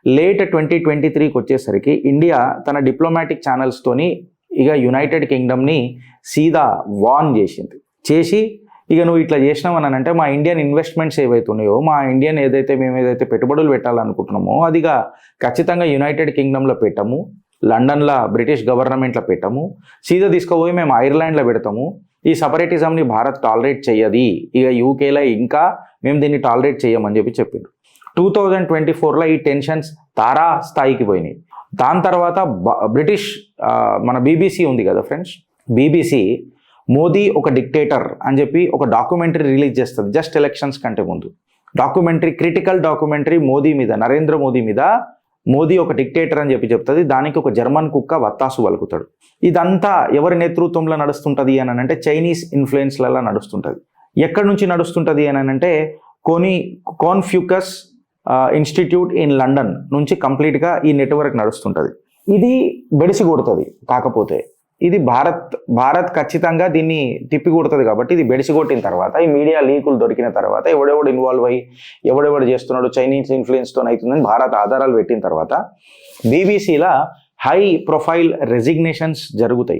Late 2023కి వచ్చేసరికి India తన diplomatic ఛానల్స్తోని ఇక యునైటెడ్ కింగ్డమ్ని సీదా వార్న్ చేసి ఇక నువ్వు ఇట్లా చేసినావు అని అంటే మా ఇండియన్ ఇన్వెస్ట్మెంట్స్ ఏవైతున్నాయో మా ఇండియన్ మేము ఏదైతే పెట్టుబడులు పెట్టాలనుకుంటున్నామో అదిగా ఖచ్చితంగా యునైటెడ్ కింగ్డమ్లో పెట్టము, లండన్లో బ్రిటిష్ గవర్నమెంట్లో పెట్టము, సీదా తీసుకుపోయి మేము ఐర్లాండ్లో పెడతాము. ఈ సపరేటిజంని భారత్ టాలరేట్ చెయ్యది, ఇక యూకేలో ఇంకా మేము దీన్ని టాలరేట్ చేయమని చెప్పిండ్రు. 2024లో ఈ టెన్షన్స్ తారా స్థాయికి పోయినాయి. దాని తర్వాత బ్రిటిష్ మన బీబీసీ ఉంది కదా ఫ్రెండ్స్, బీబీసీ మోదీ ఒక డిక్టేటర్ అని చెప్పి ఒక డాక్యుమెంటరీ రిలీజ్ చేస్తుంది జస్ట్ ఎలక్షన్స్ కంటే ముందు. క్రిటికల్ డాక్యుమెంటరీ మోదీ మీద, నరేంద్ర మోదీ మీద, మోదీ ఒక డిక్టేటర్ అని చెప్తుంది. దానికి ఒక జర్మన్ కుక్క వత్తాసు పలుకుతాడు. ఇదంతా ఎవరి నేతృత్వంలో నడుస్తుంటుంది అని అంటే చైనీస్ ఇన్ఫ్లుయెన్స్లలో నడుస్తుంటుంది. ఎక్కడి నుంచి నడుస్తుంటుంది అని అంటే కాన్ఫ్యూకస్ ఇన్స్టిట్యూట్ ఇన్ లండన్ నుంచి కంప్లీట్గా ఈ నెట్వర్క్ నడుస్తుంటుంది. ఇది బెడిసి కొడుతుంది. కాకపోతే ఇది భారత్ ఖచ్చితంగా దీన్ని తిప్పి కొడుతుంది. కాబట్టి ఇది బెడిసి కొట్టిన తర్వాత, ఈ మీడియా లీకులు దొరికిన తర్వాత, ఎవడెవడు ఇన్వాల్వ్ అయ్యి ఎవడెవడు చేస్తున్నాడు చైనీస్ ఇన్ఫ్లుయెన్స్తో అవుతుందని భారత్ ఆధారాలు పెట్టిన తర్వాత బీబీసీలో హై ప్రొఫైల్ రెసిగ్నేషన్స్ జరుగుతాయి.